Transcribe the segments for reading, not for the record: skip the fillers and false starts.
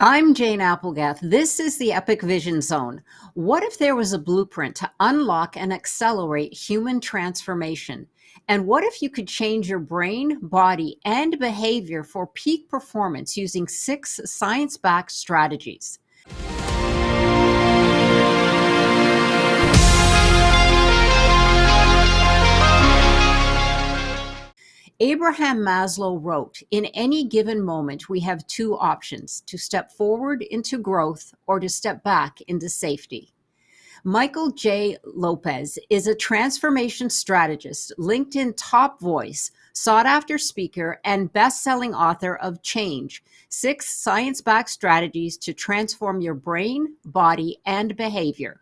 I'm Jane Applegath. This is the Epic Vision Zone. What if there was a blueprint to unlock and accelerate human transformation? And what if you could change your brain, body, and behavior for peak performance using 6 science backed strategies? Abraham Maslow wrote, "In any given moment, we have two options: to step forward into growth or to step back into safety." Michael J. Lopez is a transformation strategist, LinkedIn top voice, sought after speaker, and best selling author of Change: 6 Science Backed Strategies to Transform Your Brain, Body, and Behavior.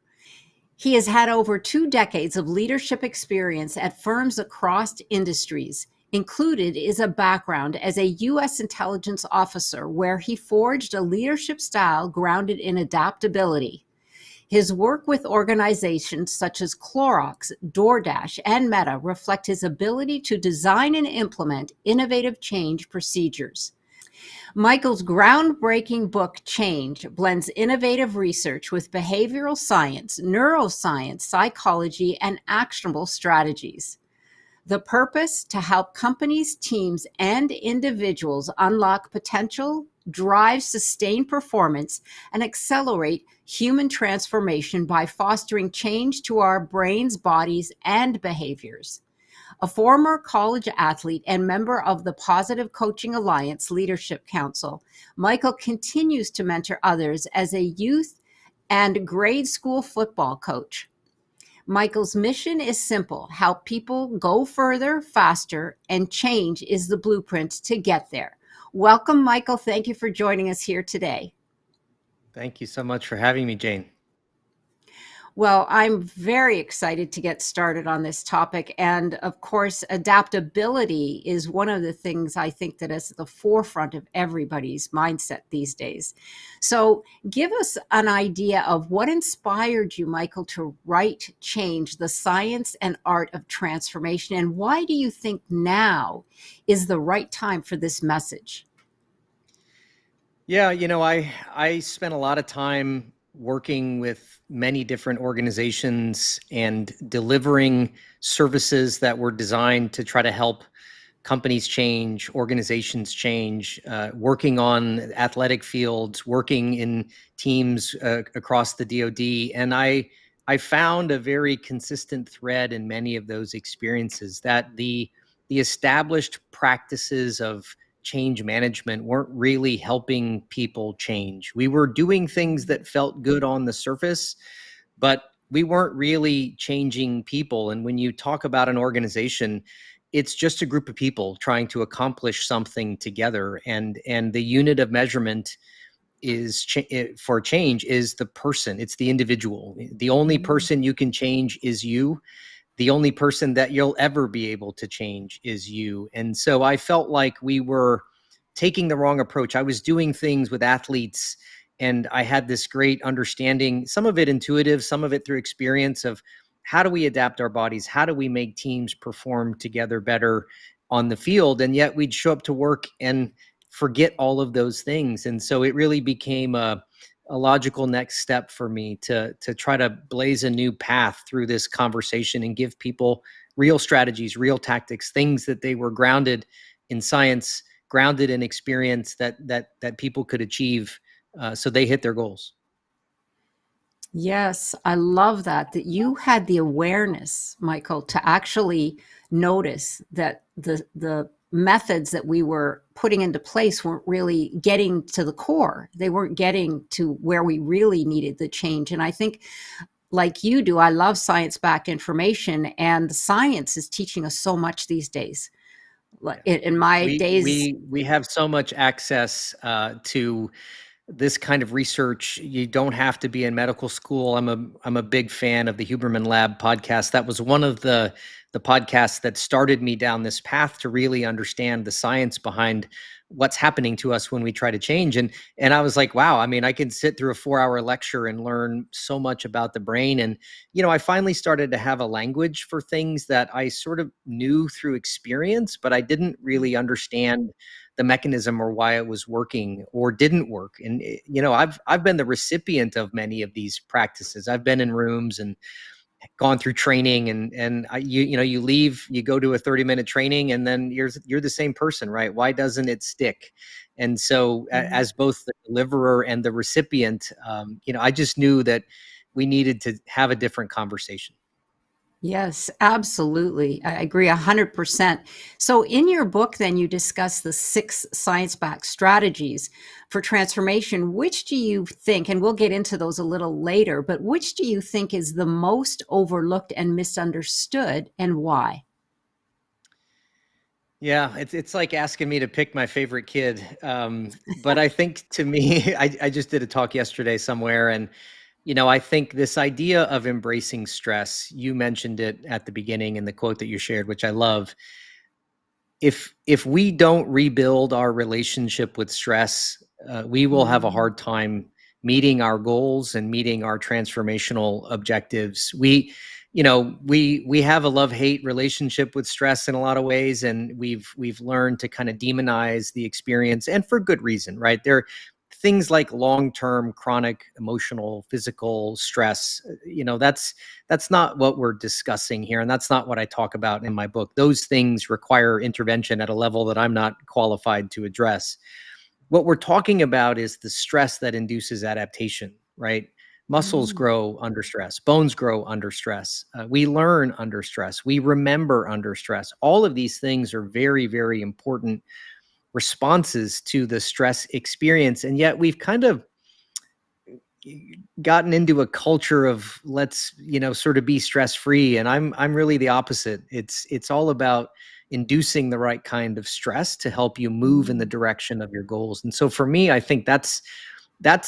He has had over 2 decades of leadership experience at firms across industries. Included is a background as a U.S. intelligence officer where he forged a leadership style grounded in adaptability. His work with organizations such as Clorox, DoorDash, and Meta reflect his ability to design and implement innovative change procedures. Michael's groundbreaking book, Change, blends innovative research with behavioral science, neuroscience, psychology, and actionable strategies. The purpose: to help companies, teams, and individuals unlock potential, drive sustained performance, and accelerate human transformation by fostering change to our brains, bodies, and behaviors. A former college athlete and member of the Positive Coaching Alliance Leadership Council, Michael continues to mentor others as a youth and grade school football coach. Michael's mission is simple: help people go further, faster, and change is the blueprint to get there. Welcome, Michael. Thank you for joining us here today. Thank you so much for having me, Jane. Well, I'm very excited to get started on this topic. And of course, adaptability is one of the things I think that is at the forefront of everybody's mindset these days. So, give us an idea of what inspired you, Michael, to write Change: The Science and Art of Transformation. And why do you think now is the right time for this message? Yeah, I spent a lot of time working with many different organizations and delivering services that were designed to try to help companies change, organizations change, working on athletic fields, working in teams across the DoD, and I found a very consistent thread in many of those experiences that the established practices of change management weren't really helping people change. We were doing things that felt good on the surface, but we weren't really changing people. And when you talk about an organization, it's just a group of people trying to accomplish something together. And the unit of measurement for change is the person. It's the individual. The only person you can change is you. The only person that you'll ever be able to change is you. And so I felt like we were taking the wrong approach. I was doing things with athletes and I had this great understanding, some of it intuitive, some of it through experience, of how do we adapt our bodies? How do we make teams perform together better on the field? And yet we'd show up to work and forget all of those things. And so it really became a logical next step for me to try to blaze a new path through this conversation and give people real strategies, real tactics, things that they were grounded in science, grounded in experience that people could achieve, so they hit their goals. Yes, I love that you had the awareness, Michael, to actually notice that the methods that we were putting into place weren't really getting to the core. They weren't getting to where we really needed the change. And I think, like you do, I love science-backed information, and science is teaching us so much these days. In my days, We have so much access to this kind of research. You don't have to be in medical school. I'm a big fan of the Huberman Lab podcast. That was one of the podcasts that started me down this path to really understand the science behind what's happening to us when we try to change. And I was like, wow, I mean, I can sit through a 4-hour lecture and learn so much about the brain. And I finally started to have a language for things that I sort of knew through experience, but I didn't really understand the mechanism or why it was working or didn't work. And I've been the recipient of many of these practices. I've been in rooms and gone through training, you leave, you go to a 30-minute training, and then you're the same person, right? Why doesn't it stick? And so as both the deliverer and the recipient, I just knew that we needed to have a different conversation. Yes, absolutely. I agree 100%. So, in your book, then you discuss the 6 science-backed strategies for transformation. Which do you think, and we'll get into those a little later, but which do you think is the most overlooked and misunderstood, and why? Yeah, it's like asking me to pick my favorite kid. But I think, to me, I just did a talk yesterday somewhere, and I think this idea of embracing stress, you mentioned it at the beginning in the quote that you shared, which I love. If we don't rebuild our relationship with stress, we will have a Mm, hard time meeting our goals and meeting our transformational objectives. We have a love-hate relationship with stress in a lot of ways, and we've learned to kind of demonize the experience, and for good reason, right? There are things like long-term chronic emotional, physical stress. That's not what we're discussing here, and that's not what I talk about in my book. Those things require intervention at a level that I'm not qualified to address. What we're talking about is the stress that induces adaptation, right? Muscles mm, grow under stress, bones grow under stress, we learn under stress, we remember under stress. All of these things are very, very important responses to the stress experience. And yet we've kind of gotten into a culture of, let's sort of be stress free, and I'm really the opposite. It's all about inducing the right kind of stress to help you move in the mm. direction of your goals. And so for me, I think that's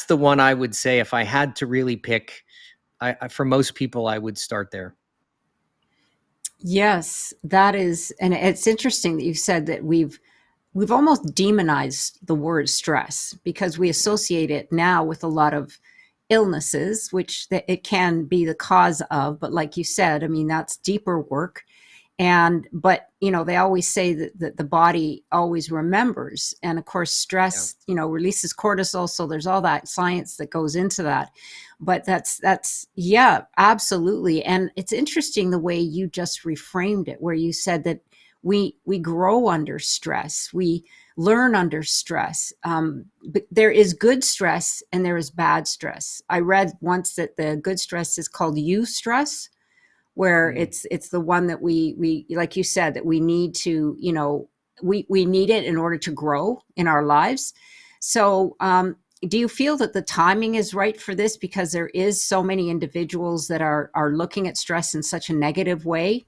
the one I would say, if I had to really pick, for most people, I would start there. Yes, that is, and it's interesting that you said that we've almost demonized the word stress because we associate it now with a lot of illnesses, which it can be the cause of. But like you said, I mean, that's deeper work. And, but, they always say that the body always remembers. And of course, Yeah. stress, releases cortisol. So there's all that science that goes into that. But yeah, absolutely. And it's interesting the way you just reframed it, where you said that we grow under stress. We learn under stress. But there is good stress and there is bad stress. I read once that the good stress is called eustress, where Mm. it's the one that we like you said, that we need to, we need it in order to grow in our lives. So do you feel that the timing is right for this, because there is so many individuals that are looking at stress in such a negative way?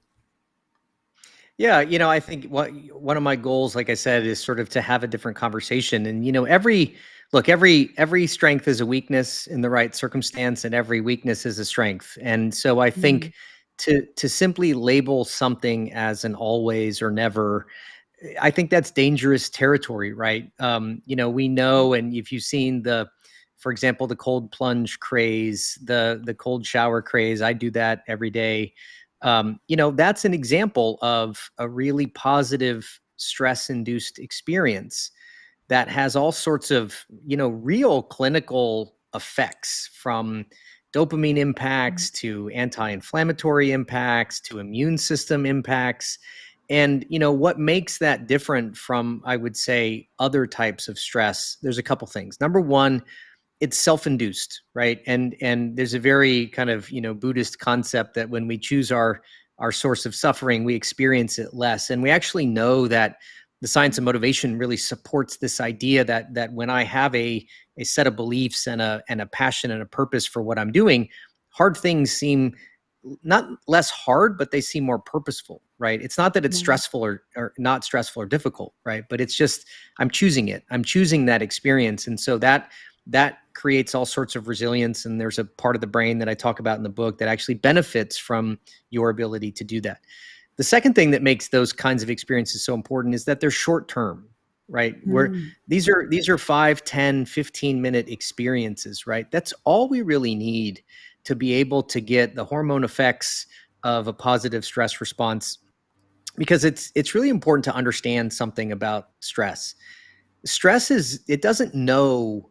Yeah, I think one of my goals, like I said, is sort of to have a different conversation. And every strength is a weakness in the right circumstance, and every weakness is a strength. And so I Mm, think to simply label something as an always or never, I think that's dangerous territory, right? We know, and if you've seen for example, the cold plunge craze, the cold shower craze, I do that every day. That's an example of a really positive stress-induced experience that has all sorts of, real clinical effects, from dopamine impacts to anti-inflammatory impacts to immune system impacts. And what makes that different from, I would say, other types of stress? There's a couple things. Number one, it's self-induced, right? And there's a very kind of Buddhist concept that when we choose our source of suffering, we experience it less. And we actually know that the science of motivation really supports this idea that when I have a set of beliefs and a passion and a purpose for what I'm doing, hard things seem not less hard, but they seem more purposeful, right? It's not that it's mm, stressful or not stressful or difficult, right? But it's just, I'm choosing it. I'm choosing that experience. And so that creates all sorts of resilience. And there's a part of the brain that I talk about in the book that actually benefits from your ability to do that. The second thing that makes those kinds of experiences so important is that they're short term, right? Where mm. these are 5, 10, 15-minute experiences, right? That's all we really need to be able to get the hormone effects of a positive stress response. Because it's really important to understand something about stress. Stress it doesn't know.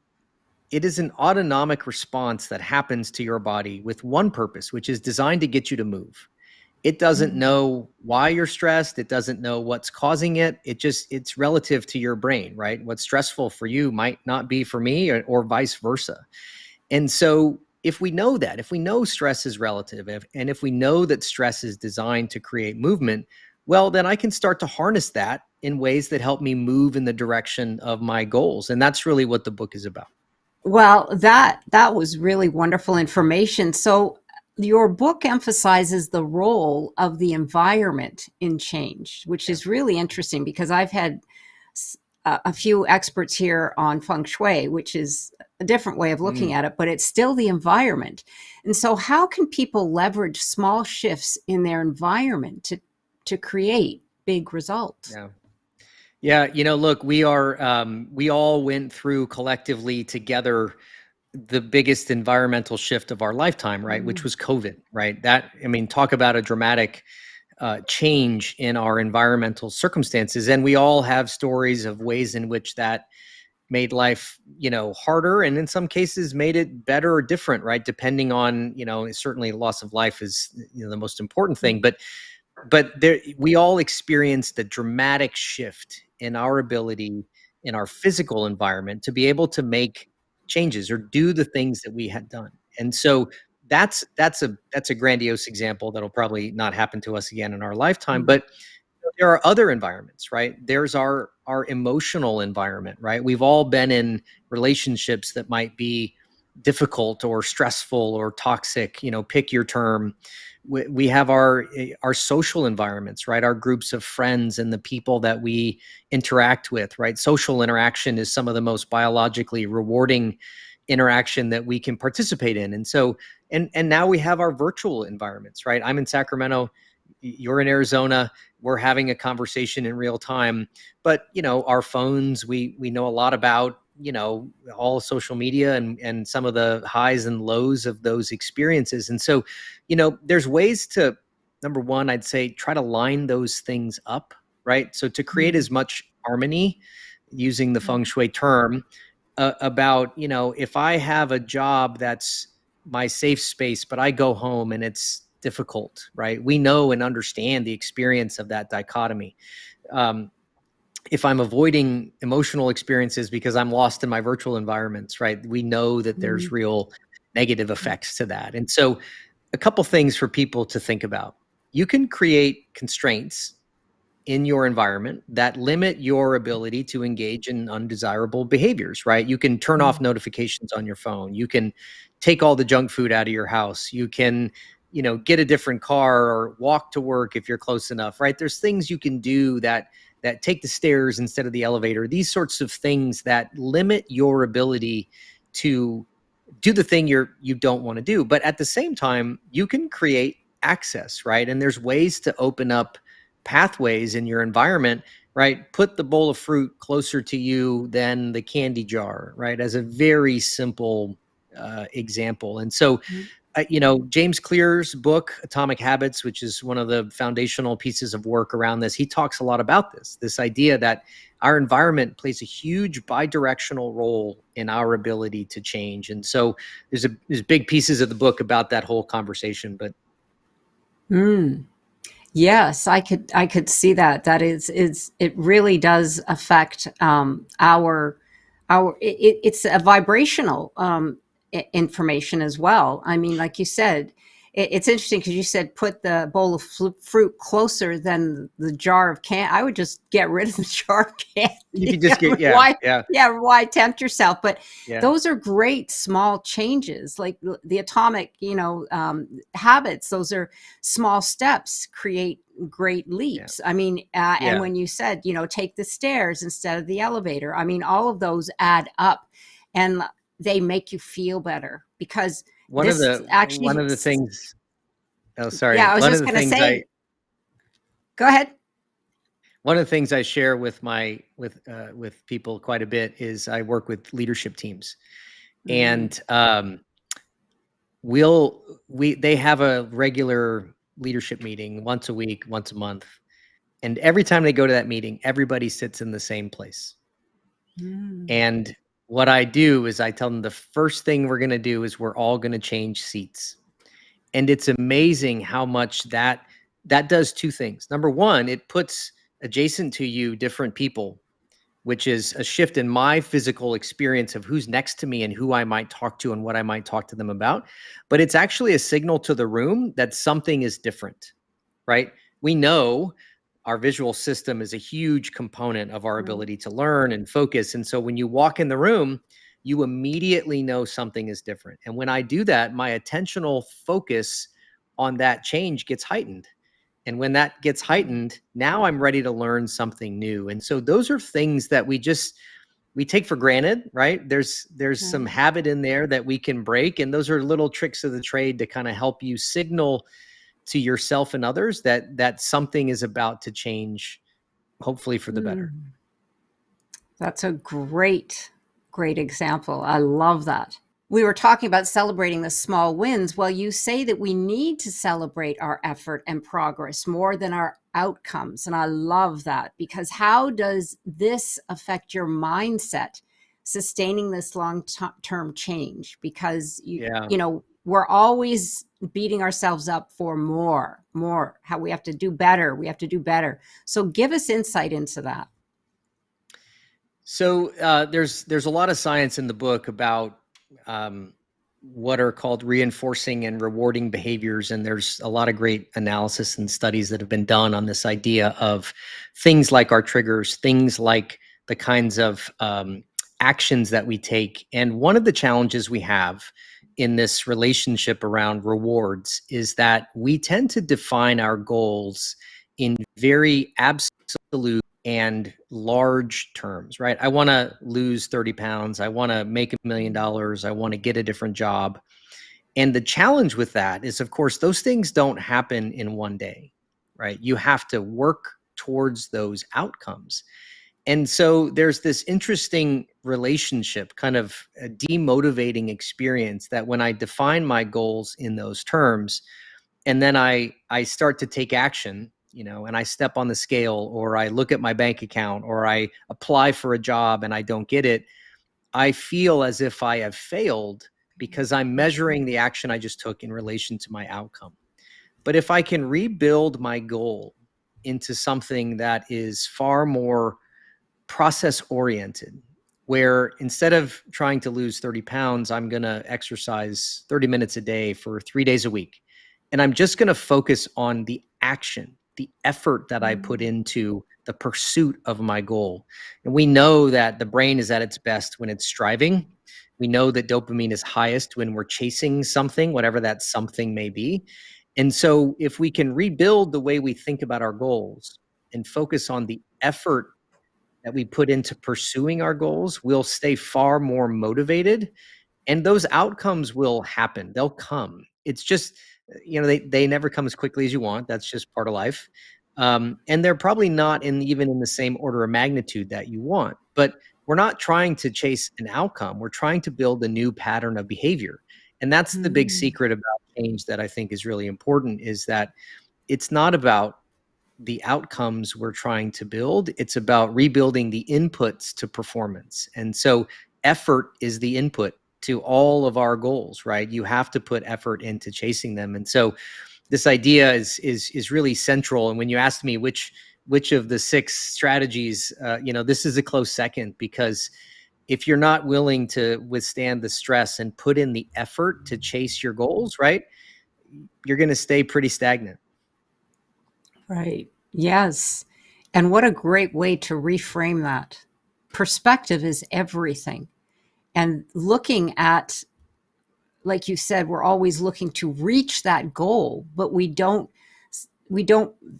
It is an autonomic response that happens to your body with one purpose, which is designed to get you to move. It doesn't Mm. know why you're stressed. It doesn't know what's causing it. It's relative to your brain, right? What's stressful for you might not be for me, or vice versa. And so if we know that, if we know stress is relative, and if we know that stress is designed to create movement, well, then I can start to harness that in ways that help me move in the direction of my goals. And that's really what the book is about. Well, that was really wonderful information. So your book emphasizes the role of the environment in change, which Yeah. is really interesting because I've had a few experts here on feng shui, which is a different way of looking Mm, at it, but it's still the environment. And so how can people leverage small shifts in their environment to create big results? yeah. Yeah. Look, we all went through collectively together the biggest environmental shift of our lifetime, right? Which Mm, was COVID, right? Talk about a dramatic change in our environmental circumstances. And we all have stories of ways in which that made life, harder, and in some cases made it better or different, right? Depending on, certainly loss of life is, the most important thing. mm, But there, we all experienced a dramatic shift in our ability in our physical environment to be able to make changes or do the things that we had done. And so that's a grandiose example that'll probably not happen to us again in our lifetime. mm, But there are other environments, right? There's our emotional environment, right? We've all been in relationships that might be difficult or stressful or toxic, pick your term. We have our social environments, right? Our groups of friends and the people that we interact with, right? Social interaction is some of the most biologically rewarding interaction that we can participate in. And so and now we have our virtual environments, right? I'm in Sacramento, you're in Arizona, we're having a conversation in real time. But our phones, we know a lot about, all social media and some of the highs and lows of those experiences. And so there's ways to, number one, I'd say, try to line those things up, right? So to create mm, as much harmony, using the feng mm, shui term, about, if I have a job that's my safe space, but I go home and it's difficult, right? We know and understand the experience of that dichotomy. Um, if I'm avoiding emotional experiences because I'm lost in my virtual environments, right? We know that there's mm, real negative effects to that. And so, a couple things for people to think about. You can create constraints in your environment that limit your ability to engage in undesirable behaviors, right? You can turn off mm, notifications on your phone. You can take all the junk food out of your house. You can, get a different car or walk to work if you're close enough, right? There's things you can do that take the stairs instead of the elevator. These sorts of things that limit your ability to do the thing you don't want to do. But at the same time, you can create access, right? And there's ways to open up pathways in your environment, right? Put the bowl of fruit closer to you than the candy jar, right? As a very simple example. And so mm. James Clear's book, Atomic Habits, which is one of the foundational pieces of work around this, he talks a lot about this idea that our environment plays a huge bidirectional role in our ability to change. And so there's big pieces of the book about that whole conversation. But Mm. Yes, I could see that. That is it really does affect our it's a vibrational information as well. I mean, like you said, it's interesting because you said put the bowl of fruit closer than the jar of can. I would just get rid of the jar of you could candy. just I mean, get, yeah, why? yeah, Yeah, why tempt yourself? But yeah, those are great small changes, like the atomic, habits. Those are small steps create great yeah, leaps. I mean, and yeah. when you said, take the stairs instead of the elevator, I mean, all of those add up and they make you feel better because One of this the one actually, of the things. Oh, yeah, sorry. I was just going to say, go ahead. One of the things I share with my with people quite a bit is I work with leadership teams, Mm, and we they have a regular leadership meeting once a week, once a month, and every time they go to that meeting, everybody sits in the same place. Mm. And what I do is I tell them the first thing we're going to do is we're all going to change seats. And it's amazing how much that does two things. Number one, it puts adjacent to you different people, which is a shift in my physical experience of who's next to me and who I might talk to and what I might talk to them about. But it's actually a signal to the room that something is different, right? We know our visual system is a huge component of our Right. ability to learn and focus. And so when you walk in the room, you immediately know something is different. And when I do that, my attentional focus on that change gets heightened. And when that gets heightened, now I'm ready to learn something new. And so those are things that we take for granted, right? There's some Right. habit in there that we can break, and those are little tricks of the trade to kind of help you signal to yourself and others that something is about to change, hopefully for the better. Mm. That's a great example. I love that. We were talking about celebrating the small wins. Well, you say that we need to celebrate our effort and progress more than our outcomes. And I love that, because how does this affect your mindset sustaining this long-term change? Because Yeah. we're always beating ourselves up for more, how we have to do better. We have to do better. So give us insight into that. So there's a lot of science in the book about um, what are called reinforcing and rewarding behaviors, and there's a lot of great analysis and studies that have been done on this idea of things like our triggers, things like the kinds of actions that we take. And one of the challenges we have in this relationship around rewards is that we tend to define our goals in very absolute and large terms, right? I want to lose 30 pounds. I want to make $1 million. I want to get a different job. And the challenge with that is, of course, those things don't happen in one day, right? You have to work towards those outcomes. And so there's this interesting relationship, kind of a demotivating experience, that when I define my goals in those terms, and then I start to take action, and I step on the scale, or I look at my bank account, or I apply for a job and I don't get it, I feel as if I have failed because I'm measuring the action I just took in relation to my outcome. But if I can rebuild my goal into something that is far more process oriented, where instead of trying to lose 30 pounds, I'm going to exercise 30 minutes a day for 3 days a week. And I'm just going to focus on the action, the effort that I put Mm. into the pursuit of my goal. And we know that the brain is at its best when it's striving. We know that dopamine is highest when we're chasing something, whatever that something may be. And so if we can rebuild the way we think about our goals and focus on the effort that we put into pursuing our goals, we'll stay far more motivated, and those outcomes will happen. They'll come. It's just, they never come as quickly as you want. That's just part of life. And they're probably not even in the same order of magnitude that you want. But we're not trying to chase an outcome. We're trying to build a new pattern of behavior. And that's the big Mm. secret about change that I think is really important, is that it's not about the outcomes we're trying to build. It's about rebuilding the inputs to performance. And so effort is the input to all of our goals, right? You have to put effort into chasing them. And so this idea is really central. And when you asked me which of the six strategies, this is a close second, because if you're not willing to withstand the stress and put in the effort to chase your goals, right, you're going to stay pretty stagnant. Right. Yes. And what a great way to reframe that. Perspective is everything. And looking at, like you said, we're always looking to reach that goal, but we don't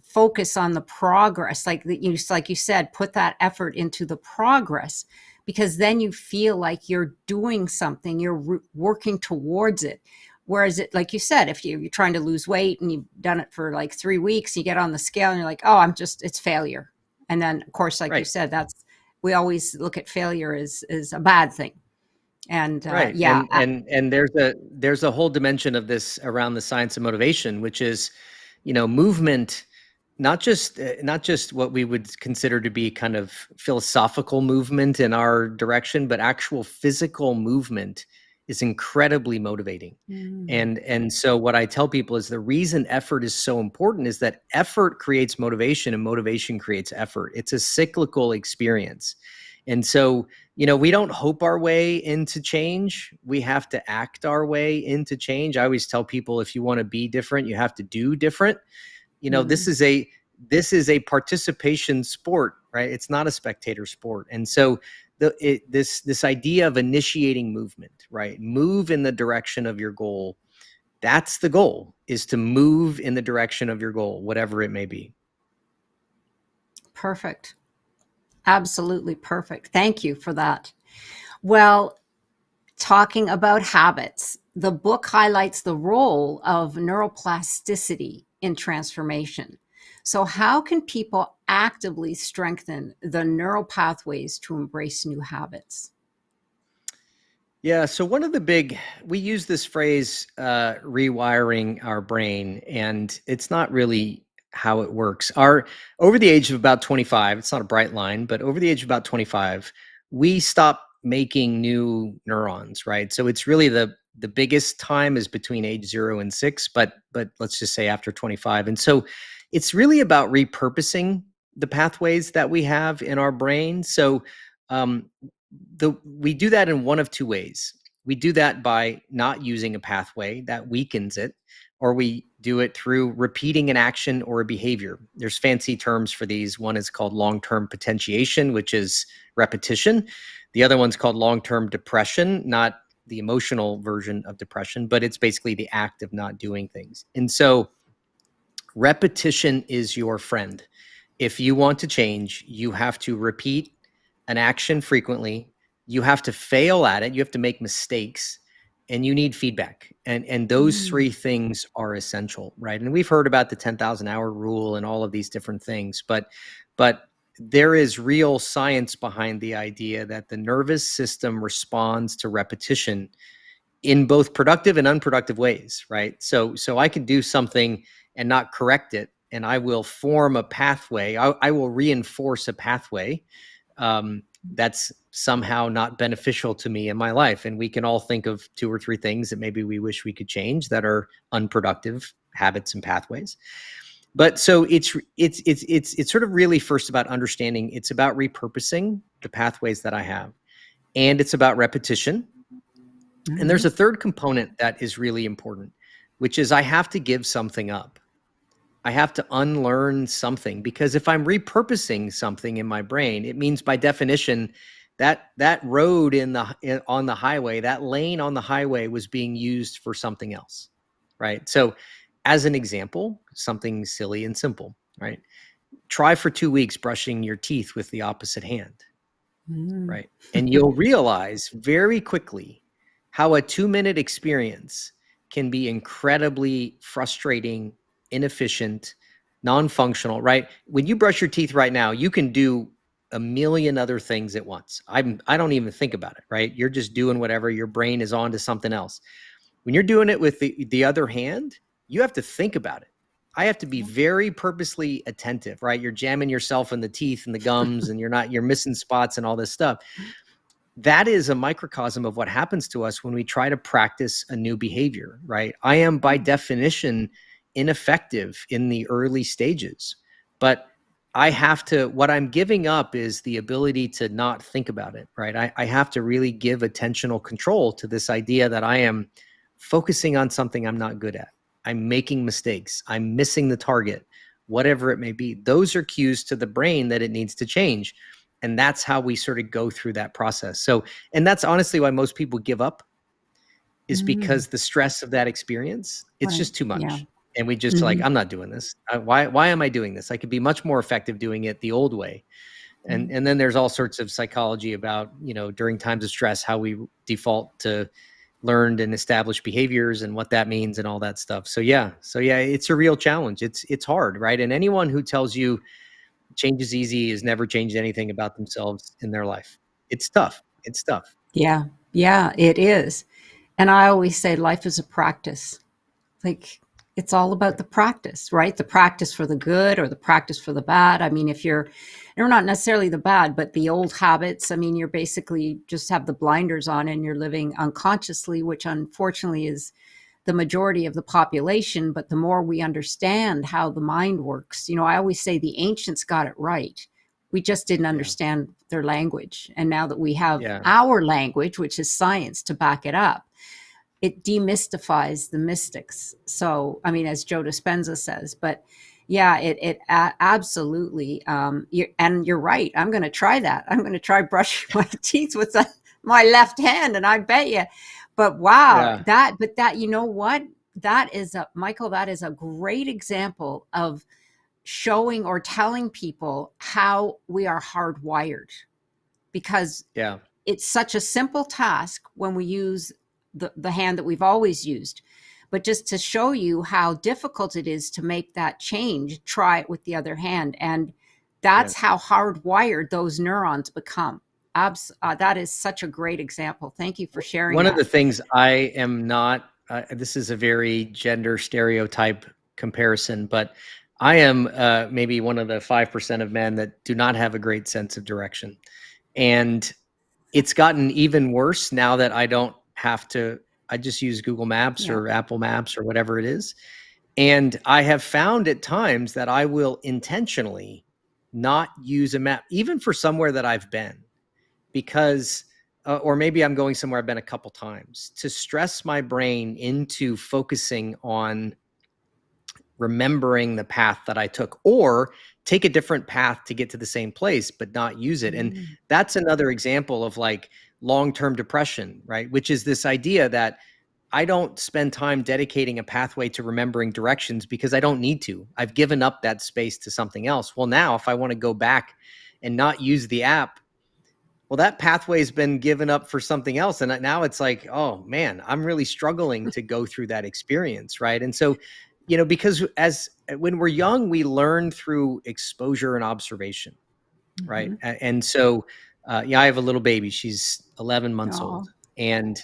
focus on the progress. Like you said, put that effort into the progress, because then you feel like you're doing something, you're working towards it. Whereas like you said, if you're trying to lose weight and you've done it for like 3 weeks, you get on the scale and you're like, oh, it's failure. And then of course, like you Right. said, we always look at failure as a bad thing. And Right. yeah. And there's a whole dimension of this around the science of motivation, which is, movement not just what we would consider to be kind of philosophical movement in our direction, but actual physical movement is incredibly motivating. Mm. And so what I tell people is the reason effort is so important is that effort creates motivation and motivation creates effort. It's a cyclical experience. And so, we don't hope our way into change. We have to act our way into change. I always tell people, if you want to be different, you have to do different. This Mm. is a participation sport, right? It's not a spectator sport. And so this idea of initiating movement, right? Move in the direction of your goal. That's the goal, is to move in the direction of your goal, whatever it may be. Perfect. Absolutely perfect. Thank you for that. Well, talking about habits, the book highlights the role of neuroplasticity in transformation. So, how can people actively strengthen the neural pathways to embrace new habits? Yeah. So we use this phrase, rewiring our brain, and it's not really how it works. Over the age of about 25, it's not a bright line, but over the age of about 25, we stop making new neurons, right? So it's really the biggest time is between age 0 and 6, but let's just say after 25. And so it's really about repurposing the pathways that we have in our brain. So um, we do that in one of two ways. We do that by not using a pathway that weakens it, or we do it through repeating an action or a behavior. There's fancy terms for these. One is called long-term potentiation, which is repetition. The other one's called long-term depression, not the emotional version of depression, but it's basically the act of not doing things. And so repetition is your friend. If you want to change, you have to repeat an action frequently. You have to fail at it. You have to make mistakes, and you need feedback. And those Mm. three things are essential, right? And we've heard about the 10,000 hour rule and all of these different things, but there is real science behind the idea that the nervous system responds to repetition in both productive and unproductive ways, right? So I can do something and not correct it, and I will form a pathway. I will reinforce a pathway that's somehow not beneficial to me in my life. And we can all think of two or three things that maybe we wish we could change that are unproductive habits and pathways. But so it's sort of really first about understanding. It's about repurposing the pathways that I have, and it's about repetition. And there's Mhm. a third component that is really important, which is I have to give something up. I have to unlearn something, because if I'm repurposing something in my brain, it means by definition that road on the highway, that lane on the highway was being used for something else, right? So as an example, something silly and simple, right? Try for 2 weeks brushing your teeth with the opposite hand. Mm. Right. And you'll realize very quickly how a 2-minute experience can be incredibly frustrating, inefficient, non-functional, right? When you brush your teeth right now, you can do a million other things at once. I don't even think about it, right? You're just doing whatever, your brain is on to something else. When you're doing it with the other hand, you have to think about it. I have to be very purposely attentive, right? You're jamming yourself in the teeth and the gums, and you're missing spots and all this stuff. That is a microcosm of what happens to us when we try to practice a new behavior, right? I am by definition ineffective in the early stages, but what I'm giving up is the ability to not think about it, right? I have to really give attentional control to this idea that I am focusing on something I'm not good at. I'm making mistakes. I'm missing the target, whatever it may be. Those are cues to the brain that it needs to change. And that's how we sort of go through that process. So, and that's honestly why most people give up, is Mm. because the stress of that experience, it's Right. just too Yeah. much. And we just like, Mhm. I'm not doing this. Why am I doing this? I could be much more effective doing it the old way. And Mm. and then there's all sorts of psychology about, during times of stress, how we default to learned and established behaviors and what that means and all that stuff. So yeah, it's a real challenge. It's hard, right? And anyone who tells you change is easy has never changed anything about themselves in their life. It's tough. It's tough. Yeah. Yeah, it is. And I always say life is a practice. Like It's all about the practice, right? The practice for the good or the practice for the bad. I mean, if you're not necessarily the bad, but the old habits, I mean, you're basically just have the blinders on and you're living unconsciously, which unfortunately is the majority of the population. But the more we understand how the mind works, I always say the ancients got it right. We just didn't Yeah. understand their language. And now that we have Yeah. our language, which is science to back it up, it demystifies the mystics. So, I mean, as Joe Dispenza says, but yeah, absolutely. And you're right. I'm going to try that. I'm going to try brushing my teeth with my left hand, and I bet you. But wow, Yeah. that you know what? That is Michael. That is a great example of showing or telling people how we are hardwired, because Yeah. it's such a simple task when we use the hand that we've always used. But just to show you how difficult it is to make that change, try it with the other hand. And Yeah. that's how hardwired those neurons become. That is such a great example. Thank you for sharing One of that. the things I am not, this is a very gender stereotype comparison, but I am maybe one of the 5% of men that do not have a great sense of direction. And it's gotten even worse now that I don't have to, I just use Google Maps Yeah. or Apple Maps or whatever it is. And I have found at times that I will intentionally not use a map, even for somewhere that I've been, because, or maybe I'm going somewhere I've been a couple times, to stress my brain into focusing on remembering the path that I took, or take a different path to get to the same place, but not use it. And Mm. that's another example of like long-term depression, right? Which is this idea that I don't spend time dedicating a pathway to remembering directions because I don't need to. I've given up that space to something else. Well, now if I want to go back and not use the app, well, that pathway's been given up for something else. And now it's like, oh man, I'm really struggling to go through that experience. Right. And so, because as when we're young, we learn through exposure and observation. Right. Mm-hmm. And so, yeah, I have a little baby. She's 11 months old, Oh. and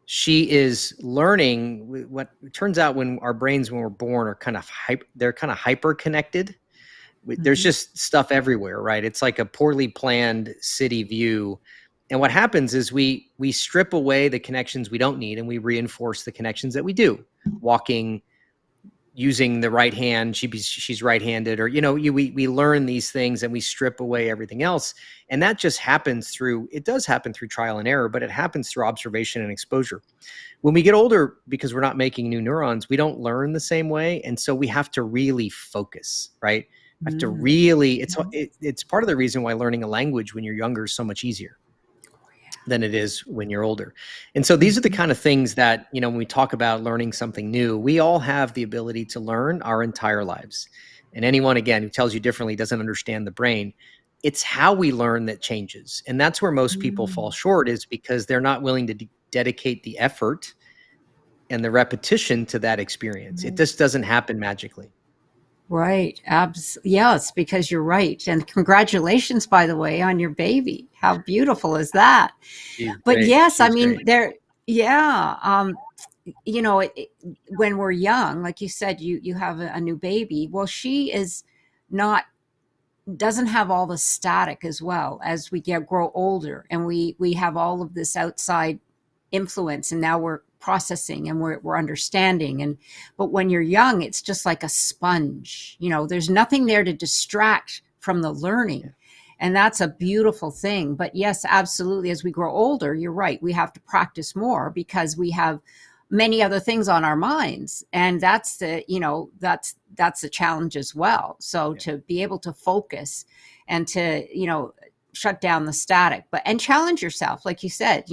she is learning what it turns out when our brains, when we're born, are kind of they're kind of hyper connected. There's Mm-hmm. just stuff everywhere, right? It's like a poorly planned city view. And what happens is we strip away the connections we don't need and we reinforce the connections that we do. Walking, using the right hand, she's right-handed, or we learn these things and we strip away everything else. And that just happens through, it does happen through trial and error, but it happens through observation and exposure. When we get older, because we're not making new neurons, we don't learn the same way. And so we have to really focus, right? Have to Mm. really, it's part of the reason why learning a language when you're younger is so much easier than it is when you're older. And so these are the Mm-hmm. kind of things that, when we talk about learning something new, we all have the ability to learn our entire lives. And anyone, again, who tells you differently doesn't understand the brain. It's how we learn that changes. And that's where most people fall Mm. short, is because they're not willing to dedicate the effort and the repetition to that experience. It Right. just doesn't happen magically. Right. Yes, because you're right. And congratulations, by the way, on your baby. How beautiful is that? She's But great. yes, I She's mean, great. yeah. When we're young, like you said, you have a new baby. Well, she is not doesn't have all the static as well as we grow older, and we have all of this outside influence, and now we're processing and we're understanding. And but when you're young, it's just like a sponge. There's nothing there to distract from the learning, Yeah. and that's a beautiful thing. But yes, absolutely, as we grow older, you're right, we have to practice more because we have many other things on our minds, and that's the challenge as well. So Yeah. to be able to focus and to shut down the static, but and challenge yourself, like you said,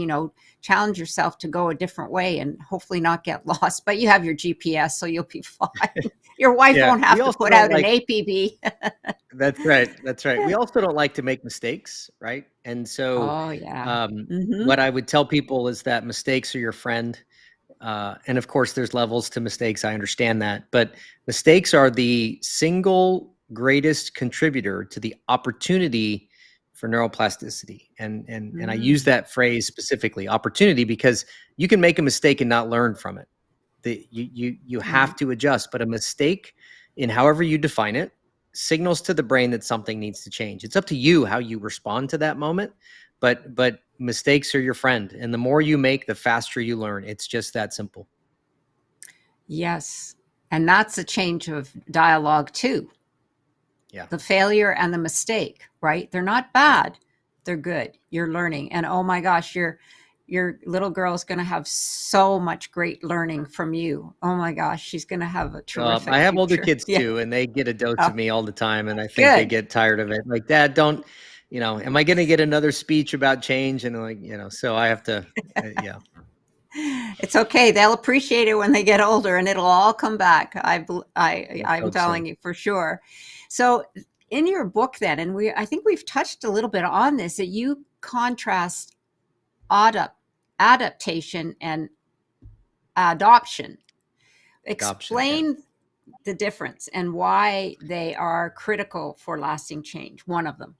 challenge yourself to go a different way and hopefully not get lost. But you have your GPS, so you'll be fine. Your wife Yeah. won't We have to also put don't out an like, APB. that's right. That's right. We also don't like to make mistakes, right? And so, Oh yeah. Mm-hmm. what I would tell people is that mistakes are your friend. And of course, there's levels to mistakes. I understand that. But mistakes are the single greatest contributor to the opportunity for neuroplasticity. And I use Mm. that phrase specifically, opportunity, because you can make a mistake and not learn from it. You have to adjust. But a mistake, in however you define it, signals to the brain that something needs to change. It's up to you how you respond to that moment. But mistakes are your friend, and the more you make, the faster you learn. It's just that simple. Yes. And that's a change of dialogue too. Yeah. The failure and the mistake, right? They're not Yeah. bad. They're good. You're learning. And oh my gosh, your little girl is going to have so much great learning from you. Oh my gosh, she's going to have a I terrific have older future. kids Yeah. too, and they get a dose Oh, of me all the time, and I think they good. get tired of it. Like, Dad, don't, am I going to get another speech about change? And like, so I have to, yeah. It's okay. They'll appreciate it when they get older, and it'll all come back. Let's I'm hope so. telling you for sure. So, in your book, then, and I think we've touched a little bit on this, that you contrast adapt, adaptation and adoption. Adoption, yeah. Explain the difference and why they are critical for lasting change. One of them.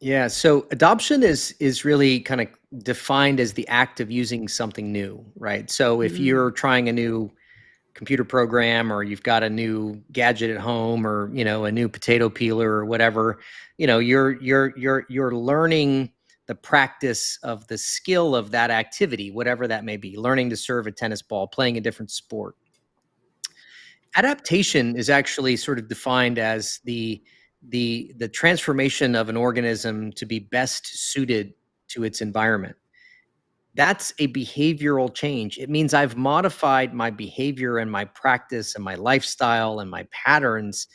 Yeah, so adoption is really kind of defined as the act of using something new, right? So if Mm, you're trying a new computer program, or you've got a new gadget at home, or a new potato peeler or whatever, you're learning the practice of the skill of that activity, whatever that may be. Learning to serve a tennis ball, playing a different sport. Adaptation is actually sort of defined as the transformation of an organism to be best suited to its environment. That's a behavioral change. It means I've modified my behavior and my practice and my lifestyle and my patterns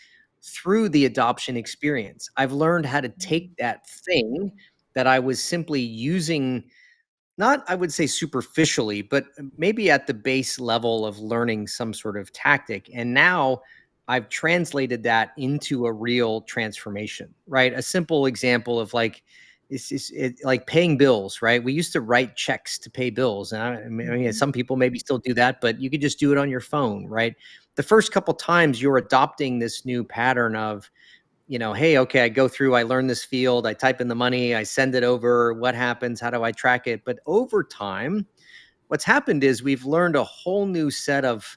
through the adoption experience. I've learned how to take that thing that I was simply using, not, I would say, superficially, but maybe at the base level of learning some sort of tactic. And now I've translated that into a real transformation, right? A simple example of like, like paying bills, right? We used to write checks to pay bills. And I mean, mhm, some people maybe still do that, but you could just do it on your phone, right? The first couple times you're adopting this new pattern of, hey, okay, I go through, I learn this field, I type in the money, I send it over. What happens? How do I track it? But over time, what's happened is we've learned a whole new set of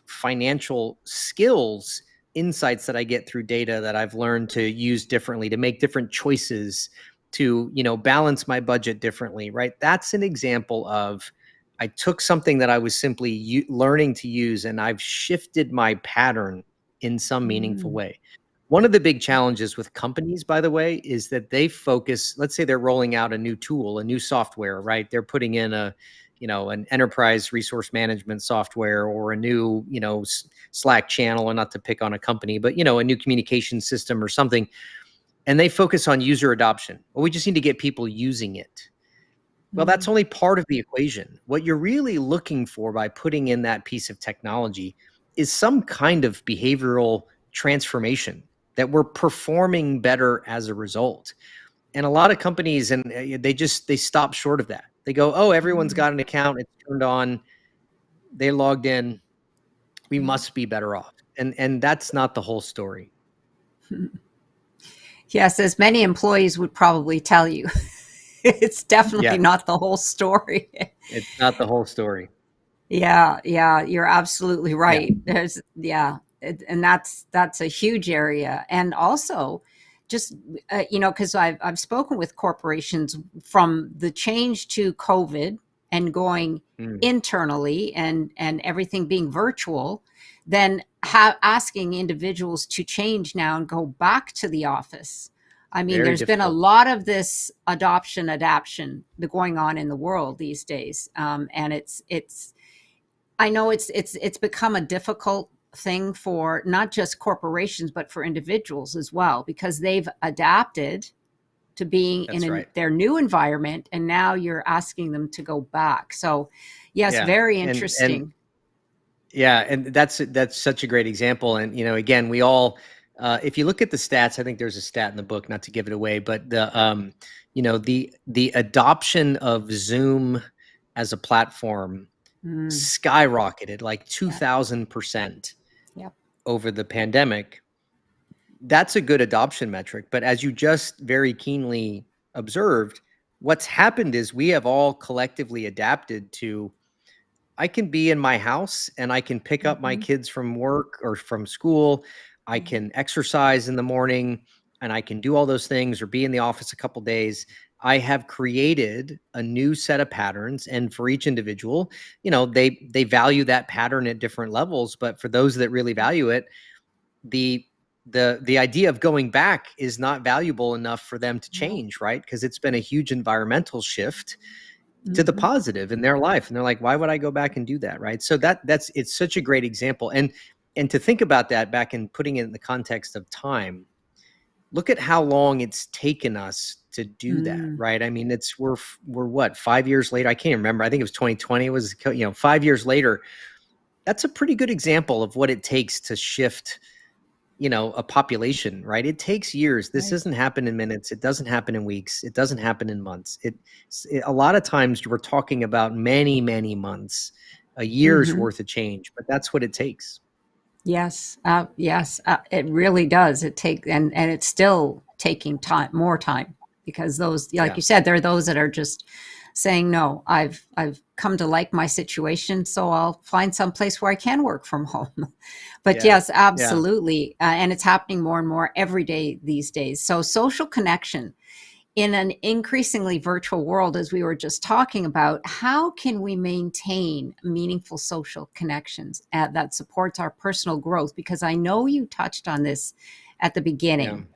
financial skills, insights that I get through data that I've learned to use differently, to make different choices, to balance my budget differently, right? That's an example of, I took something that I was simply learning to use, and I've shifted my pattern in some meaningful mm, way. One of the big challenges with companies, by the way, is that they focus, let's say they're rolling out a new tool, a new software, right? They're putting in an enterprise resource management software, or a new, Slack channel, or not to pick on a company, but, a new communication system or something. And they focus on user adoption. Well, we just need to get people using it. Well, that's mm, only part of the equation. What you're really looking for by putting in that piece of technology is some kind of behavioral transformation, that we're performing better as a result. And a lot of companies, and they stop short of that. They go, "Oh, everyone's mm, got an account, it's turned on, they logged in, we yeah. must be better off." And that's not the whole story. Yes, as many employees would probably tell you, it's definitely Yeah, not the whole story. it's not the whole story. Yeah, yeah, you're absolutely Yeah. right. And that's a huge area. And also, just because I've spoken with corporations from the change to COVID and going Mm, internally and everything being virtual, then asking individuals to change now and go back to the office. I mean, very there's been a difficult. lot of this adaptation going on in the world these days, and it's I know it's become a difficult thing for not just corporations but for individuals as well, because they've adapted to being That's right. their new environment, and now you're asking them to go back. So yes, Yeah. very And interesting. yeah, and that's such a great example. And again, we all, if you look at the stats, I think there's a stat in the book, not to give it away, but the adoption of Zoom as a platform Mm, skyrocketed like yeah, 2,000% yep. over the pandemic. That's a good adoption metric. But as you just very keenly observed, what's happened is we have all collectively adapted to I can be in my house and I can pick up my Mhm, kids from work or from school. I mhm, can exercise in the morning and I can do all those things or be in the office a couple days. I have created a new set of patterns, and for each individual, they value that pattern at different levels, but for those that really value it, the the idea of going back is not valuable enough for them to no, change, right? Because it's been a huge environmental shift to the mhm, positive in their life, and they're like, why would I go back and do that, right? So that's it's such a great example. And to think about that back and putting it in the context of time, look at how long it's taken us to do that, mm, right? I mean, we're what, 5 years later? I can't remember. I think it was 2020. It was 5 years later. That's a pretty good example of what it takes to shift, a population, right? It takes years. This right, doesn't happen in minutes. It doesn't happen in weeks. It doesn't happen in months. A lot of times we're talking about many, many months, a year's mhm. worth of change, but that's what it takes. Yes, yes, it really does. And it's still taking time, more time, because those, like Yeah. you said, there are those that are just saying, no, I've come to like my situation, so I'll find some place where I can work from home. But Yeah. yes, Yeah. absolutely, and it's happening more and more every day these days. So social connection in an increasingly virtual world, as we were just talking about, how can we maintain meaningful social connections that supports our personal growth? Because I know you touched on this at the Yeah. beginning,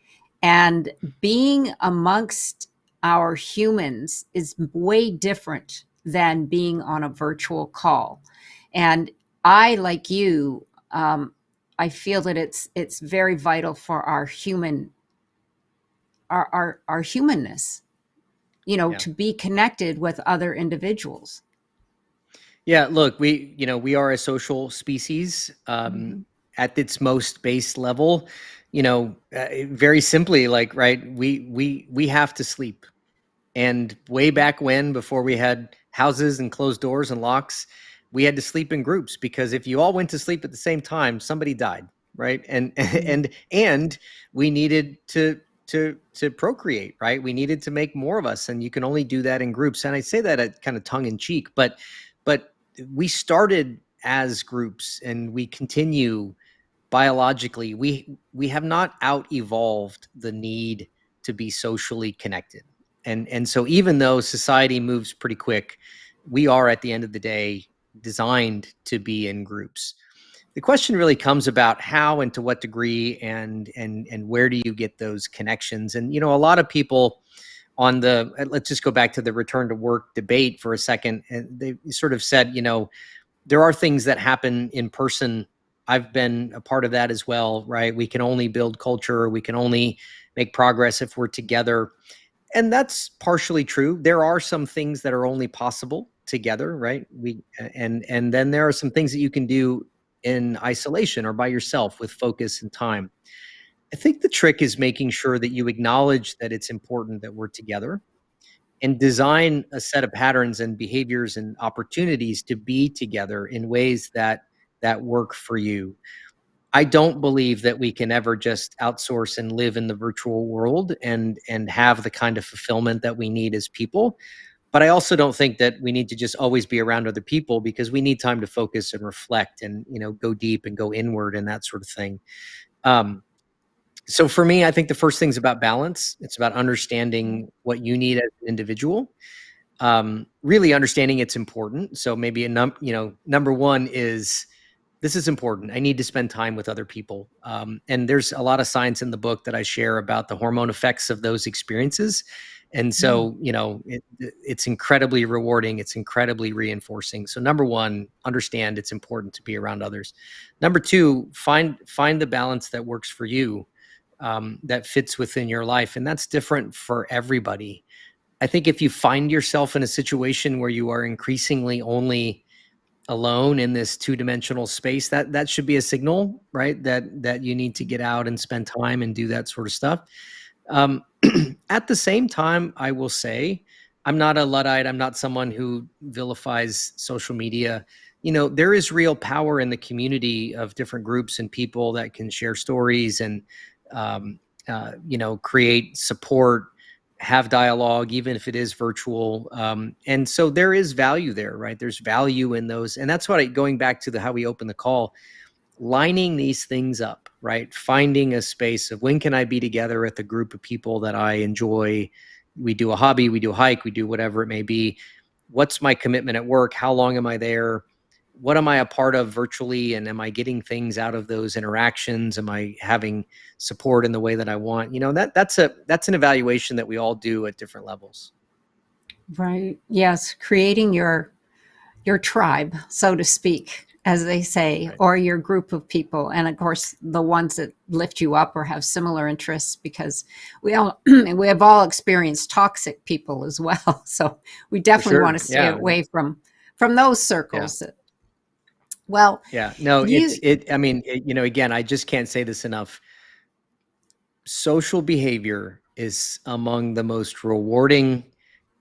and being amongst our humans is way different than being on a virtual call. And I, like you, I feel that it's very vital for our humanness, Yeah. to be connected with other individuals. Yeah, look, we are a social species, Mhm, at its most base level. Very simply, like, right, we have to sleep. And way back when, before we had houses and closed doors and locks, we had to sleep in groups, because if you all went to sleep at the same time, somebody died, right? And mhm, and we needed to procreate, right? We needed to make more of us, and you can only do that in groups. And I say that at kind of tongue in cheek, but we started as groups, and we continue biologically. We have not out evolved the need to be socially connected. And so even though society moves pretty quick, we are, at the end of the day, designed to be in groups. The question really comes about how and to what degree, and where do you get those connections. And a lot of people on the let's just go back to the return to work debate for a second, and they sort of said, there are things that happen in person. I've been a part of that as well, right? We can only build culture, we can only make progress if we're together. And that's partially true. There are some things that are only possible together, right? And then there are some things that you can do in isolation or by yourself with focus and time. I think the trick is making sure that you acknowledge that it's important that we're together, and design a set of patterns and behaviors and opportunities to be together in ways that work for you. I don't believe that we can ever just outsource and live in the virtual world and have the kind of fulfillment that we need as people. But I also don't think that we need to just always be around other people, because we need time to focus and reflect and go deep and go inward and that sort of thing. Um, so for me, I think the first thing is about balance. It's about mhm, understanding what you need as an individual, really understanding it's important. So maybe number one is, this is important. I need to spend time with other people. And there's a lot of science in the book that I share about the hormone effects of those experiences. And mm, so, it's incredibly rewarding. It's incredibly reinforcing. So number one, understand it's important to be around others. Number two, find the balance that works for you, that fits within your life. And that's different for everybody. I think if you find yourself in a situation where you are increasingly only alone in this two-dimensional space, that should be a signal, right? That you need to get out and spend time and do that sort of stuff. Um, at the same time, I will say, I'm not a Luddite. I'm not someone who vilifies social media. There is real power in the community of different groups and people that can share stories and, um, create support. have dialogue, even if it is virtual. And so there is value there, right? There's value in those. And that's what going back to how we open the call, lining these things up, right? Finding a space of when can I be together with a group of people that I enjoy. We do a hobby, we do a hike, we do whatever it may be. What's my commitment at work? How long am I there? What am I a part of virtually? And am I getting things out of those interactions? Am I having support in the way that I want? That's an evaluation that we all do at different levels. Right. Yes. Creating your tribe, so to speak, as they say, Right. or your group of people. And of course, the ones that lift you up or have similar interests, because we all we have all experienced toxic people as well. So we definitely want Sure. to stay Yeah. away from those Yeah. circles. Well, Yeah. No, you again, I just can't say this enough. Social behavior is among the most rewarding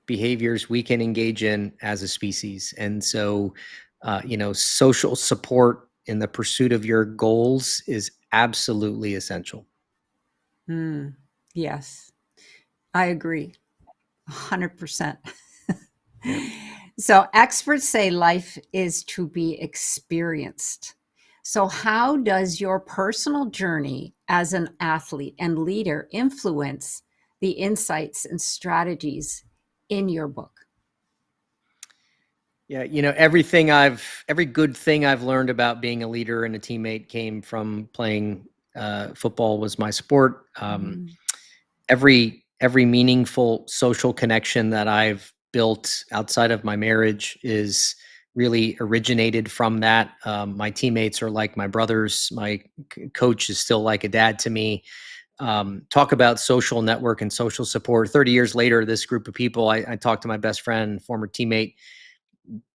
behaviors we can engage in as a species. And so, social support in the pursuit of your goals is absolutely essential. yes, I agree 100%. Yeah. So experts say life is to be experienced. So how does your personal journey as an athlete and leader influence the insights and strategies in your book? Yeah, every good thing I've learned about being a leader and a teammate came from playing football. Was my sport. Mm, Every meaningful social connection that I've built outside of my marriage is really originated from that. My teammates are like my brothers. My coach is still like a dad to me. Talk about social network and social support. 30 years later, this group of people, I talk to my best friend, former teammate,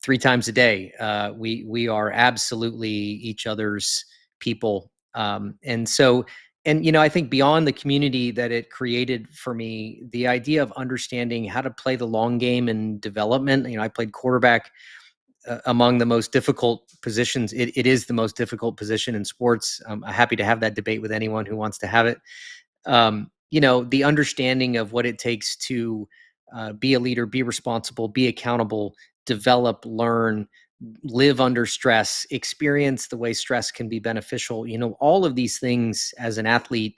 3 times a day. We are absolutely each other's people. And I think beyond the community that it created for me, the idea of understanding how to play the long game and development. I played quarterback, among the most difficult positions. It is the most difficult position in sports. I'm happy to have that debate with anyone who wants to have it. The understanding of what it takes to be a leader, be responsible, be accountable, develop, learn, live under stress, experience the way stress can be beneficial. All of these things as an athlete,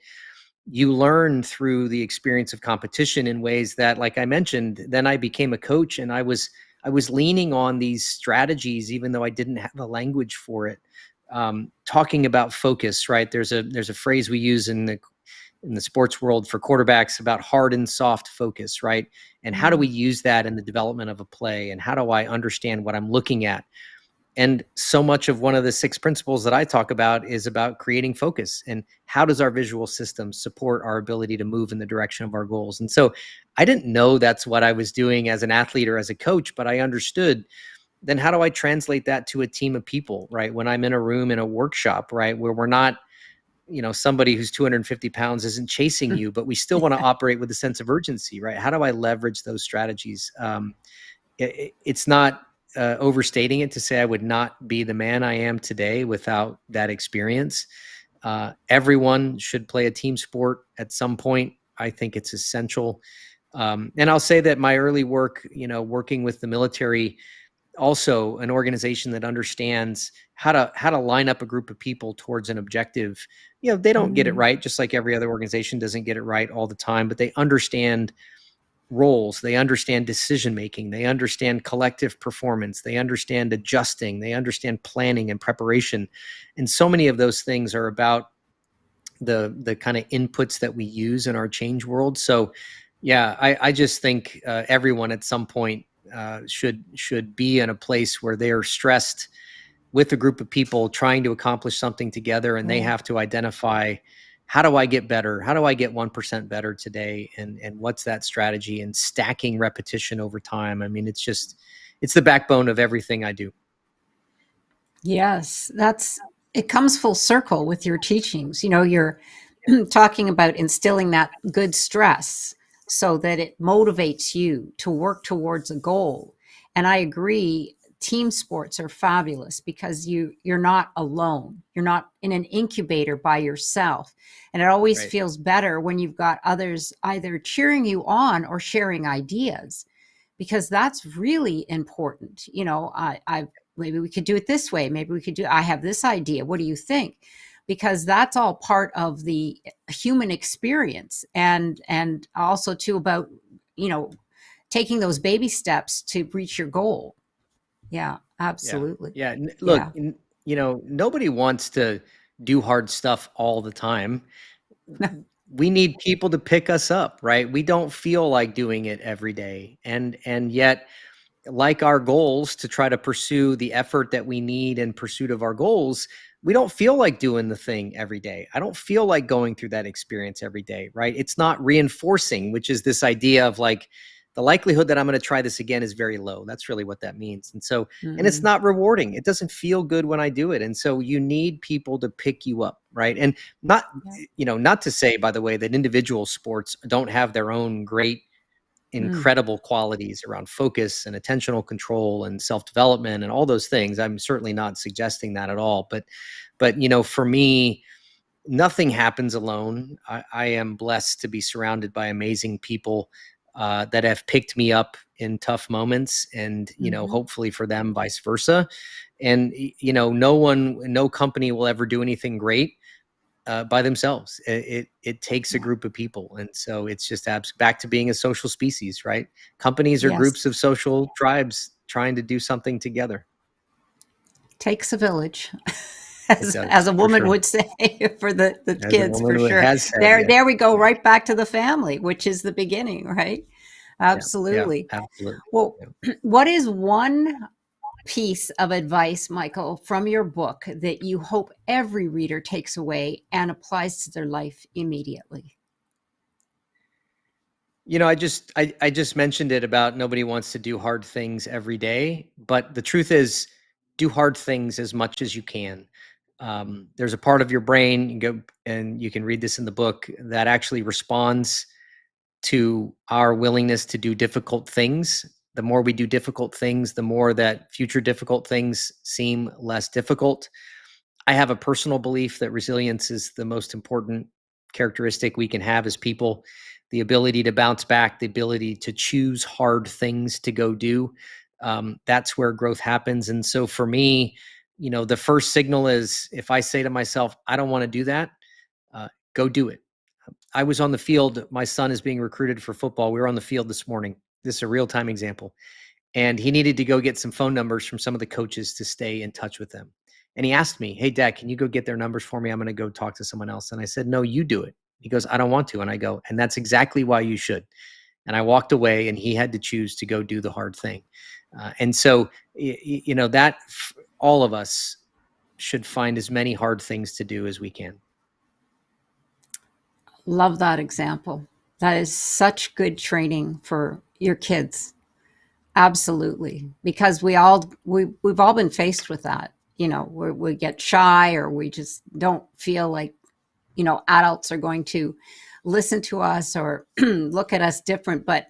you learn through the experience of competition in ways that, like I mentioned, then I became a coach and I was leaning on these strategies, even though I didn't have the language for it. Talking about focus, right? There's a phrase we use in the sports world for quarterbacks about hard and soft focus, right? And how do we mm, use that in the development of a play? And how do I understand what I'm looking at? And so much of one of the 6 principles that I talk about is about creating focus and how does our visual system support our ability to move in the direction of our goals. And so I didn't know that's what I was doing as an athlete or as a coach, but I understood. Then how do I translate that to a team of people, right? When I'm in a room in a workshop, right, where we're not, somebody who's 250 pounds isn't chasing mm. you, but we still want to operate with a sense of urgency, right? How do I leverage those strategies? It's not overstating it to say I would not be the man I am today without that experience. Everyone should play a team sport at some point. I think it's essential. And I'll say that my early work, working with the military, also an organization that understands how to line up a group of people towards an objective. They don't get it Mm, right, just like every other organization doesn't get it right all the time, but they understand roles, they understand decision making, they understand collective performance, they understand adjusting, they understand planning and preparation. And so many of those things are about the kind of inputs that we use in our change world. So yeah, I just think everyone at some point should be in a place where they are stressed with a group of people trying to accomplish something together, and they right. have to identify, how do I get better? How do I get 1% better today? And what's that strategy? And stacking repetition over time. I mean, it's the backbone of everything I do. Yes, it comes full circle with your teachings. You're talking about instilling that good stress so that it motivates you to work towards a goal. And I agree, team sports are fabulous because you're not alone. You're not in an incubator by yourself. And it always Right. feels better when you've got others either cheering you on or sharing ideas, because that's really important. I maybe we could do it this way. Maybe we could do, I have this idea. What do you think? Because that's all part of the human experience. And also too about, you know, taking those baby steps to reach your goal. Yeah, Yeah. absolutely. Yeah. Look, Yeah. nobody wants to do hard stuff all the time. We need people to pick us up, right? We don't feel like doing it every day. And yet, like our goals, to try to pursue the effort that we need in pursuit of our goals, we don't feel like doing the thing every day. I don't feel like going through that experience every day, right? It's not reinforcing, which is this idea of like the likelihood that I'm going to try this again is very low. That's really what that means. And it's Mm-hmm. not rewarding. It doesn't feel good when I do it. And so you need people to pick you up, right? And not, Yeah. not to say, by the way, that individual sports don't have their own great Mm. incredible qualities around focus and attentional control and self-development and all those things. I'm certainly not suggesting that at all. But for me, nothing happens alone. I am blessed to be surrounded by amazing people that have picked me up in tough moments, and Mm-hmm. hopefully for them, vice versa. And no company will ever do anything great by themselves. It takes a Yeah. group of people, and so it's just back to being a social species, right? Companies are Yes. groups of social tribes trying to do something together. Takes a village, It as does, a for woman sure. would say, for the As a kids, woman for who sure. has said, There, yes, there we go, yeah, right back to the family, which is the beginning, right? yeah, yeah, Absolutely. absolutely. Well, Yeah. what is one piece of advice, Michael, from your book that you hope every reader takes away and applies to their life immediately? I just mentioned it about nobody wants to do hard things every day, but the truth is, do hard things as much as you can. There's a part of your brain, you go and you can read this in the book, that actually responds to our willingness to do difficult things. The more we do difficult things, the more that future difficult things seem less difficult. I have a personal belief that resilience is the most important characteristic we can have as people. The ability to bounce back, the ability to choose hard things to go do. That's where growth happens. And so for me, the first signal is if I say to myself, I don't want to do that, go do it. I was on the field. My son is being recruited for football. We were on the field this morning. This is a real time example. And he needed to go get some phone numbers from some of the coaches to stay in touch with them. And he asked me, "Hey, Dad, can you go get their numbers for me? I'm going to go talk to someone else." And I said, "No, you do it." He goes, "I don't want to." And I go, "And that's exactly why you should." And I walked away, and he had to choose to go do the hard thing. And so, all of us should find as many hard things to do as we can. Love that example. That is such good training for your kids. Absolutely, because we've all been faced with that. We get shy, or we just don't feel like adults are going to listen to us or look at us different. But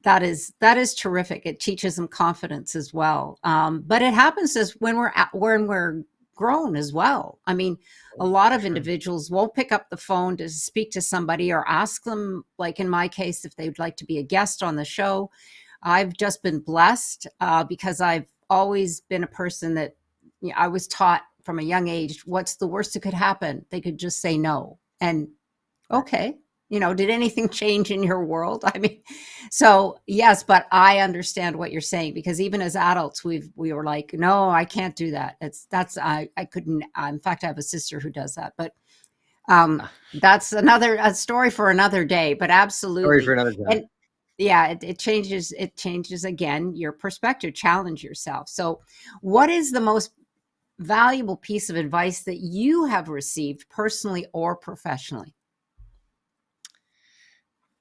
that is terrific. It teaches them confidence as well. But it happens as when we're grown as well. I mean, a lot For of sure. individuals won't pick up the phone to speak to somebody or ask them, like in my case, if they'd like to be a guest on the show. I've just been blessed because I've always been a person that I was taught from a young age, what's the worst that could happen? They could just say no. And Right. okay, did anything change in your world? I mean, so yes, but I understand what you're saying, because even as adults, we were like, no, I can't do that. I couldn't. In fact, I have a sister who does that, but Ah, that's another a story for another day. But Story for absolutely, another time. and yeah, it changes. It changes again your perspective. Challenge yourself. So, what is the most valuable piece of advice that you have received personally or professionally?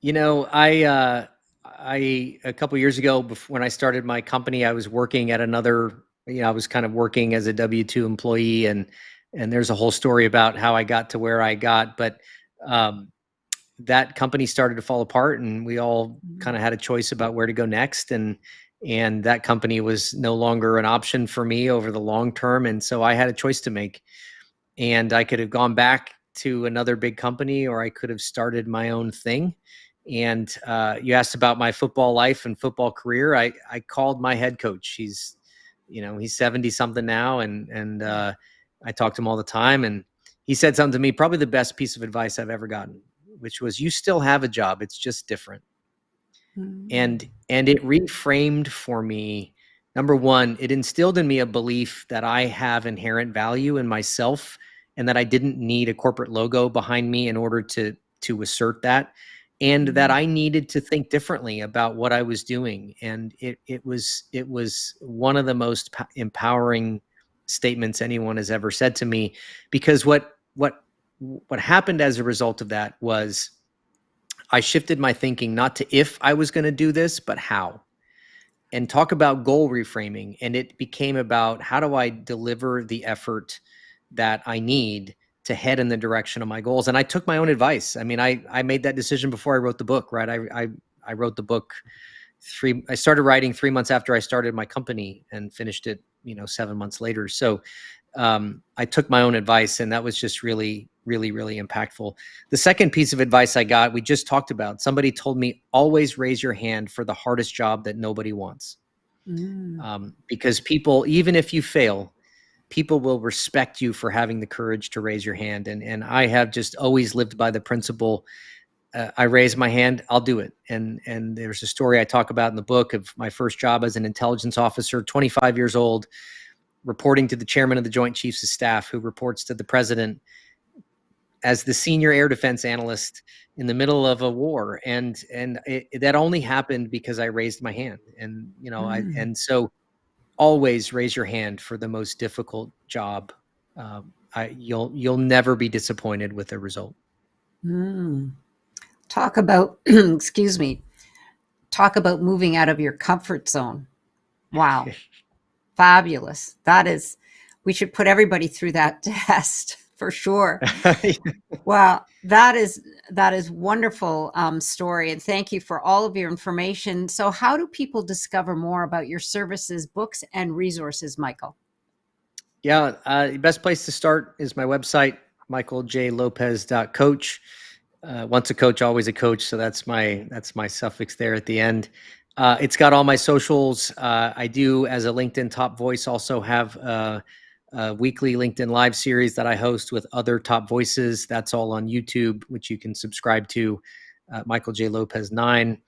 I a couple years ago, when I started my company, I was working at another. I was kind of working as a W-2 employee, and there's a whole story about how I got to where I got. But um, that company started to fall apart, and we all kind of had a choice about where to go next. And and that company was no longer an option for me over the long term. And so I had a choice to make, and I could have gone back to another big company, or I could have started my own thing. And you asked about my football life and football career. I called my head coach. He's 70 something now, and I talk to him all the time. And he said something to me, probably the best piece of advice I've ever gotten, which was, "You still have a job. It's just different." Mm. And it reframed for me. Number one, it instilled in me a belief that I have inherent value in myself, and that I didn't need a corporate logo behind me in order to assert that, and that Mm. I needed to think differently about what I was doing. And it was one of the most empowering statements anyone has ever said to me, because what happened as a result of that was I shifted my thinking not to if I was going to do this, but how. And talk about goal reframing. And it became about, how do I deliver the effort that I need to head in the direction of my goals? And I took my own advice. I mean, I made that decision before I wrote the book, right? I wrote the book I started writing 3 months after I started my company, and finished it, 7 months later. So I took my own advice, and that was just really, really, really impactful. The second piece of advice I got, we just talked about. Somebody told me, always raise your hand for the hardest job that nobody wants. Mm. Because people, even if you fail, people will respect you for having the courage to raise your hand. And I have just always lived by the principle, I raise my hand, I'll do it. And there's a story I talk about in the book of my first job as an intelligence officer, 25 years old, reporting to the chairman of the Joint Chiefs of Staff, who reports to the president, as the senior air defense analyst in the middle of a war. And that only happened because I raised my hand. And Mm. and so always raise your hand for the most difficult job. You'll never be disappointed with the result. Mm. Talk about, excuse me, talk about moving out of your comfort zone. Wow. Fabulous. That is, we should put everybody through that test for sure. Well, that is wonderful story, and thank you for all of your information. So, how do people discover more about your services, books, and resources, Michael? Yeah, the best place to start is my website, michaeljlopez.coach. Once a coach, always a coach. So that's my suffix there at the end. It's got all my socials. I do, as a LinkedIn top voice, also have a weekly LinkedIn live series that I host with other top voices. That's all on YouTube, which you can subscribe to, Michael J. Lopez 9.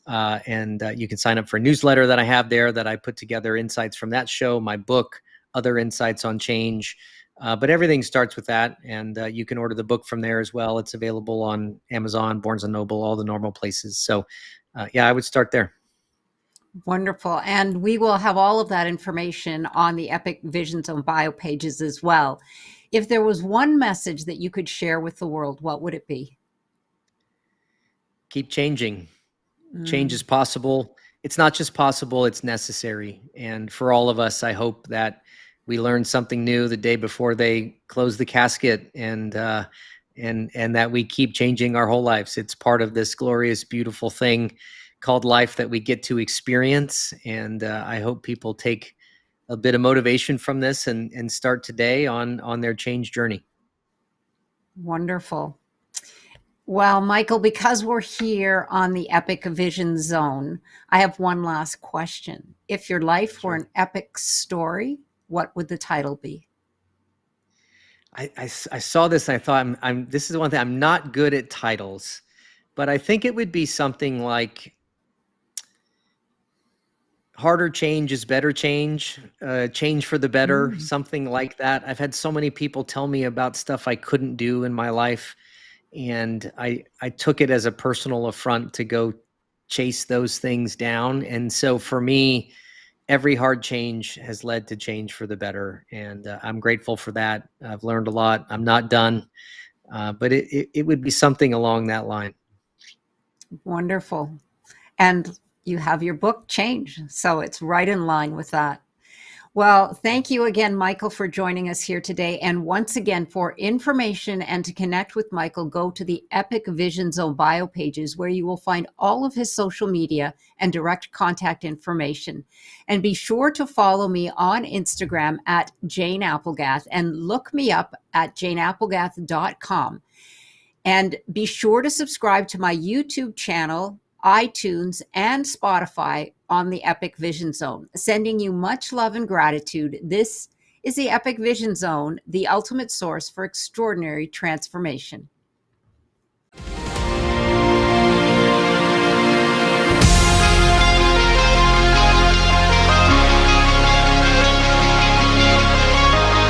And you can sign up for a newsletter that I have there, that I put together insights from that show, my book, other insights on change. But everything starts with that. And you can order the book from there as well. It's available on Amazon, Barnes and Noble, all the normal places. So yeah, I would start there. Wonderful. And we will have all of that information on the Epic Vision Zone bio pages as well. If there was one message that you could share with the world, what would it be? Keep changing. Change is Mm. possible. It's not just possible, it's necessary. And for all of us, I hope that we learn something new the day before they close the casket, and that we keep changing our whole lives. It's part of this glorious, beautiful thing called life that we get to experience. And I hope people take a bit of motivation from this, and start today on their change journey. Wonderful. Well, Michael, because we're here on the Epic Vision Zone, I have one last question. If your life were Sure. an epic story, what would the title be? I saw this and I thought, this is one thing, I'm not good at titles, but I think it would be something like, harder change is better change, change for the better, Mm. something like that. I've had so many people tell me about stuff I couldn't do in my life, and I took it as a personal affront to go chase those things down. And so for me, every hard change has led to change for the better, and I'm grateful for that. I've learned a lot. I'm not done, but it would be something along that line. Wonderful. And you have your book, Change. So it's right in line with that. Well, thank you again, Michael, for joining us here today. And once again, for information and to connect with Michael, go to the Epic Vision Zone bio pages where you will find all of his social media and direct contact information. And be sure to follow me on Instagram at Jane Applegath and look me up at janeapplegath.com. And be sure to subscribe to my YouTube channel, iTunes, and Spotify on the Epic Vision Zone. Sending you much love and gratitude. This is the Epic Vision Zone, the ultimate source for extraordinary transformation.